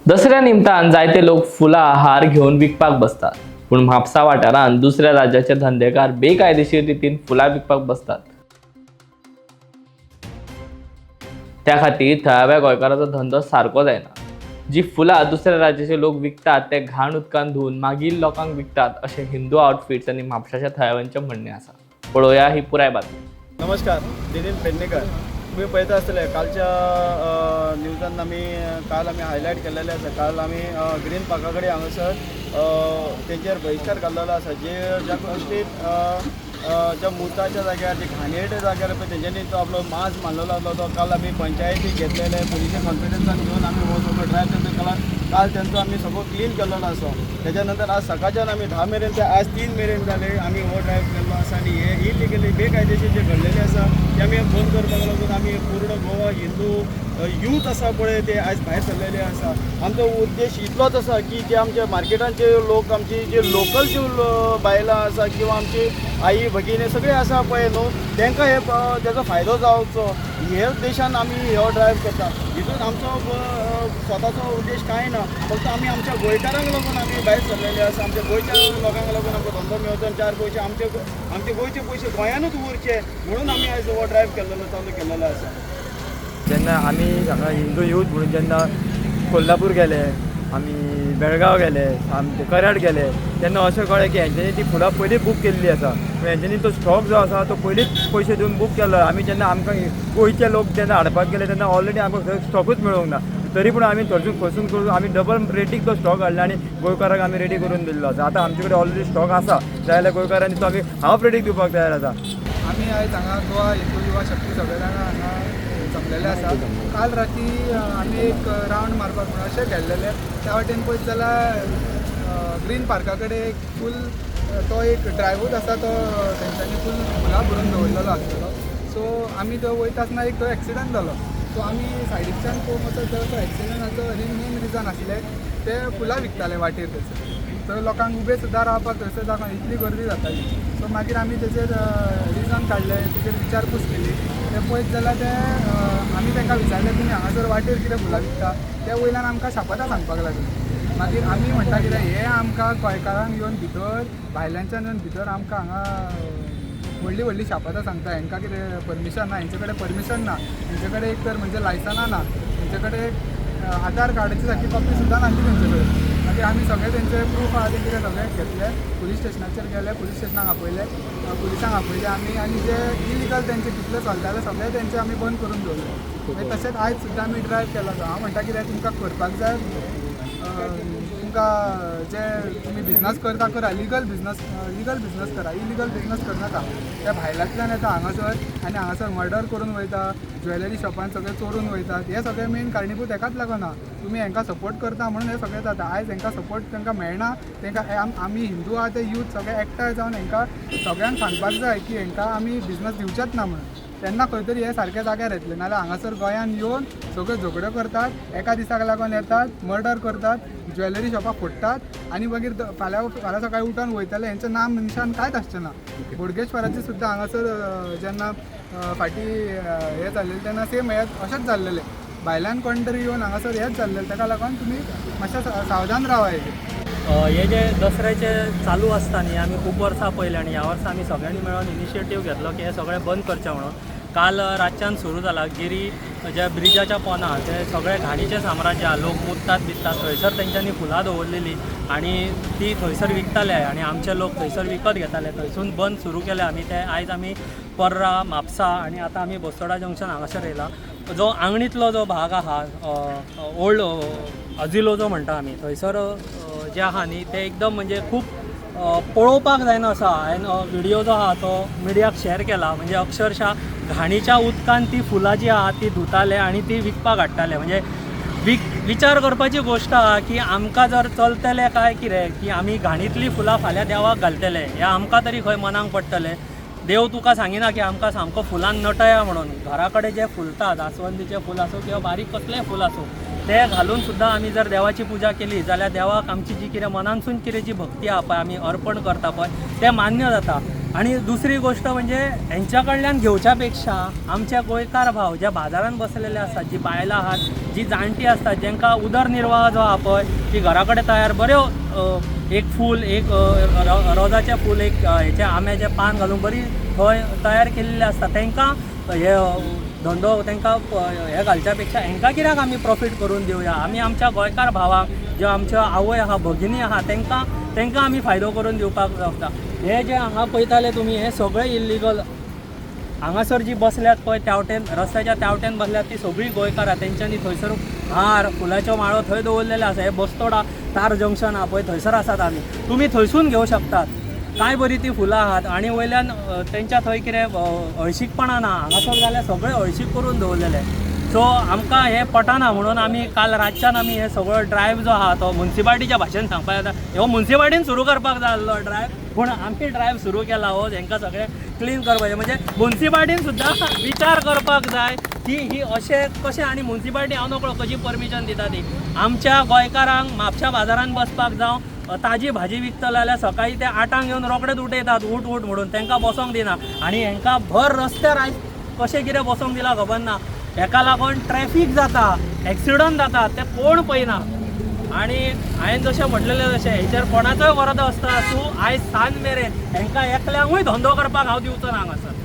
दसऱ्या निमतान जायते लोक फुलां हार घेऊन विकपाक बसतात. पण म्हापसा वाठारांत दुसऱ्या राज्याचे धंदेकार बेकायदेशीर रितीन फुलां विकपाक बसतात. त्या खातीर थळाव्या गोंयकारांचो धंदो सारको जायना. जी फुलां दुसऱ्या राज्याचे लोक विकतात ते घाण उदकान धुवन मागीर लोकांक विकतात अशें हिंदू आउटफिट्स आनी म्हापशाच्या थळाव्यांचें म्हणणें आसा. पळोवया ही पुराय बातमी. नमस्कार, दिलीप पेडणेकर. तुम्ही पळयता आसतले कालच्या न्यूजान काल आमी हायलायट केलेले आसा. काल आमी ग्रीन पार्का कडेन हांगासर तेंचेर बहिष्कार घाल्लेलो आसा. ज्या गोष्टीत ज्या मुताच्या जाग्यार जे घाणेरडे जाग्यार पळय तेंच्यांनी तो आपलो माज मारलेलो आसलो तो काल आमी पंचायतीक घेतलेले पुलिशे कॉन्फिडन्सान घेवन आमी हो सगळो ड्रायव्ह तेंचो केला. काल तेंचो आमी सगळो क्लीन केल्लो आसा. त्याच्या नंतर आज सकाळच्यान आमी 10 मेरेन ते आज 3 मेरेन जाले आमी हो ड्रायव्ह केल्लो आसा. आनी हे इलिगली बेकायदेशीर जे घडलेले आसा ते आमी बंद करपाक लागून आमी पूर्ण गोवा हिंदू यूथ आसा पळय ते आयज भायर सरलेले आसा. आमचो उद्देश इतलोच आसा की जे आमचे मार्केटांचे लोक आमची जे लोकल जे बायलां आसा किंवा आमची आई भगिनी सगळे आसा पळय न्हू तांकां हे तेजो फायदो जावचो हे उद्देशान आमी हो ड्रायव्ह करता. हितून आमचो स्वताचो उद्देश कांय ना, फक्त आमी आमच्या गोंयकारांक लागून आमी भायर सरलेले आसा. आमच्या गोंयच्या लोकांक लागून आमचो धंदो मेळचो आनी 4 पयशे आमचे गोंयचे पयशे गोंयानूच उरचे म्हणून आमी आयज हो ड्रायव्ह चालू केल्लो आसा. जेन्ना आमी हांगा हिंदू यूथ म्हणून जेन्ना कोल्हापूर गेले, आमी बेळगांव गेले, आमचे कराड गेले, तेन्ना अशें कळ्ळें की हेंच्यांनी ती फुलां पयलीं बूक केल्ली आसा. हेंच्यांनी तो स्टॉक जो आसा तो पयलींच पयशे दिवन बूक केल्लो. आमी जेन्ना आमकां गोंयचे लोक जेन्ना हाडपाक गेले तेन्ना ऑलरेडी आमकां थंय स्टॉकूच मेळूंक ना. तरी पूण आमी थंयसून खसून करून आमी डबल रेटीक तो स्टॉक हाडला आनी गोंयकारांक आमी रेडी करून दिल्लो आसा. आतां आमचे कडेन ऑलरेडी स्टॉक आसा, जाय जाल्यार गोंयकारांनी तो आमी हाफ रेटीक दिवपाक तयार आसा. आमी आयज हांगा गोवा हिंदू युवा शक्ती संमेलनाक हांगा जमलेले आसा. काल राती आमी एक रावंड मारपाक म्हणून अशें गेल्लेले. त्या वाटेन पळयत जाल्यार ग्रीन पार्का कडेन एक फूल तो एक ड्रायवूच आसा तो तेंच्यांनी फूल फुलां भरून दवरलेलो आसलेलो. सो आमी थंय वयता आसतना एक तो एक्सिडंट जालो. सो आमी सायडीच्यान पळोवंक वचत जाल्यार तो एक्सिडंटाचो मेन रिजन आसलें ते फुलां विकताले वाटेर थंयसर. थंय लोकांक उबे सुद्दां रावपाक थंयसर जावं इतली गर्दी जाताली. सो मागीर आमी तेजेर रिजन काडलें, तेजेर विचारपूस केली. ते पळयत जाल्यार ते आमी तांकां विचारलें तुमी हांगासर वाटेर कितें फुलां विकता. ते वयल्यान आमकां शापतां सांगपाक लागले. मागीर आमी म्हणटा कितें हे आमकां गोंयकारांक येवन भितर भायल्यांच्यान येवन भितर आमकां हांगा व्हडली व्हडली शापतां सांगता. हांकां कितें परमिशन ना, हेंचे कडेन परमिशन ना, हेंचे कडेन एक तर म्हणजे लायसनां ना, हेंचे कडेन आधार कार्डाची सारकी कॉपी सुद्दां नासली तेंचे कडेन. मागीर आमी सगळे तेंचे प्रूफ आहा ते कितें सगळे घेतले, पुलीस स्टेशनाचेर गेले, पुलीस स्टेशनाक आपयले, पुलिसांक आपयले आमी आनी जे इलिगल तेंचे कितले चलताले सगळे तेंचे आमी बंद करून दवरले. मागीर तशेंच आयज सुद्दां आमी ड्रायव्ह केलो. हांव म्हणटा कितें तुमकां करपाक जाय, तुमकां जे तुमी बिजनस करता करा, लीगल बिजनस करा, इलिगल बिजनस करनाका. ते भायल्यांतल्यान येता हांगासर आनी हांगासर मर्डर करून वयता, ज्वेलरी शॉपान सगळे चोरून वयतात. हे सगळे मेन कारणीभूत हेकाच लागना. तुमी हांकां सपोर्ट करता म्हणून हे सगळे जाता. आयज हांकां सपोर्ट तांकां मेळना. तांकां आमी हिंदू आहा ते यूथ सगळे एकठांय जावन हांकां सगळ्यांक सांगपाक जाय की हांकां आमी बिजनस दिवचेच ना म्हणून. तेन्ना खंय तरी हे सारके जाग्यार येतले. नाल्यार हांगासर गोंयान येवन सगळ्यो झगड्यो करतात, एका दिसाक लागून येतात, मर्डर करतात, ज्वेलरी शॉपां फोडटात आनी मागीर फाल्यां सकाळीं उठोन वयतले. हेंचें नाम निशान कांयच आसचें ना. बोडगेश्वराचें सुद्दां हांगासर जेन्ना फाटीं हें जाल्लेलें तेन्ना सेम हें अशेंच जाल्लेलें. भायल्यान कोण तरी येवन हांगासर हेंच जाल्लेलें. ताका लागून तुमी मातशें सावधान रावा हेजेर. हे जे दसऱ्याचे चालू आसता न्ही, आमी खूब वर्सां पयले आनी ह्या वर्सा आमी सगळ्यांनी मेळून इनिशिएटीव घेतलो की हे सगळें बंद करचें म्हणून. काल रातच्यान सुरू जाला. गिरी ज्या ब्रिजाच्या पोंदां ते सगळे घाणीचें साम्राज्य आहा. लोक मुततात बित्तात थंयसर तेंच्यांनी फुलां दवरलेलीं आनी ती थंयसर विकताले आनी आमचे लोक थंयसर विकत घेताले. थंयसून बंद सुरू केलें आमी. ते आयज आमी पर्रा, म्हापसा आनी आतां आमी बस्तोडा जंक्शन हांगासर येयला. जो आंगणीतलो जो भाग आहा ओल्ड अजिलो जो म्हणटा आमी, थंयसर जे आहा न्ही ते एकदम म्हणजे खूब पळोवपाक जायना असो आहा. हांवें व्हिडियो जो आहा तो मिडियाक शेअर केला. म्हणजे अक्षरशः घाणीच्या उदकान ती फुलां जी आहा ती धुताले आनी ती विकपाक हाडटाले. म्हणजे विचार करपाची गोश्ट आहा की आमकां जर चलतले काय कितें की आमी घाणीतली फुलां फाल्यां देवाक घालतले हें आमकां तरी खंय मनाक पडटलें. देव तुका सांगिना की आमकां सामको फुलान नटया म्हणून. घरा कडेन जे फुलता, जास्वंदीचें फूल आसूं किंवा बारीक कसलेंय फूल आसूं ते घालून सुद्दां आमी जर देवाची पुजा केली जाल्यार देवाक आमची जी कितें मनानसून कितें जी भक्ती आहा पळय आमी अर्पण करता पळय तें मान्य जाता. आणि दुसरी गोष्ट म्हणजे यांच्या कडल्यान घेवच्या पेक्षा आमचे गोंयकार भाव ज्या बाजारात बसलेले असतात, जी बायलां आहात, जी जाणटी असतात, ज्यांका उदरनिर्वाह जो आहा पळय, ती घरा कडेन तयार बऱ्यो एक फूल, एक रोजाचें फूल, एक हेचे आंब्याचें पान घालून बरी थंय तयार केल्ले असता, तांकां हे धंदो तांकां हे घालच्या पेक्षा हांकां कित्याक आमी प्रॉफीट करून दिवया. आमी आमच्या गोंयकार भावांक, ज्यो आमच्यो आवय आहा, भगिनी आहा, तांकां आमी फायदो करून दिवपाक शकता. हे जे हांगा पळयताले तुमी, हे सगळे इल्लीगल हांगासर जी बसल्यात पळय त्यावटेन, रस्त्याच्या त्यावटेन बसल्यात, ती सगळीं गोंयकारां. तेंच्यांनी थंयसर हार, फुलाच्यो माळो थंय दवरलेले आसा. हे बस्तोडा तार जंक्शन आहा पळय, थंयसर आसात आमी. तुमी थंयसून घेवं शकतात. काय बरी ती फुलां आहात आणि वयल्यान तेंच्या थंय कितें हळशीकपणां ना. हांगासर जाल्यार सगळें हळशीक करून दवरलेले. सो आमकां हें पटना म्हणून आमी काल रातच्यान आमी हे सगळो ड्रायव्ह जो आहा तो मुन्सिपाल्टीच्या भाशेन सांगपाक येता, हो मुन्सिपाल्टीन सुरू करपाक जाय आसलो ड्रायव्ह, पूण आमी ड्रायव्ह सुरू केला हो हेंकां सगळें क्लीन करपाचें. म्हणजे मुन्सिपाल्टीन सुद्दां विचार करपाक जाय की ही अशें कशें, आनी मुन्सिपाल्टी हांव नकळो कशी परमिशन दिता ती. आमच्या गोंयकारांक म्हापशा बाजारान बसपाक जावं, ताजी भाजी विकतले जाल्यार सकाळी ते 8 येवन रोकडेच उठयतात, उठ म्हणून. तांकां बसोंक दिना आनी हांकां भर रस्त्यार आयज कशें कितें बसोंक दिला खबर ना. हेका लागून ट्रॅफीक जाता, एक्सिडंट जातात, ते कोण पळयना. आणि हांवें जशें म्हटलेलें तशें हेचेर कोणाचोय वरद आसता आसूं, आयज सांज मेरेन हांकां एकल्यांकूय धंदो करपाक हांव दिवचो ना हांगासर.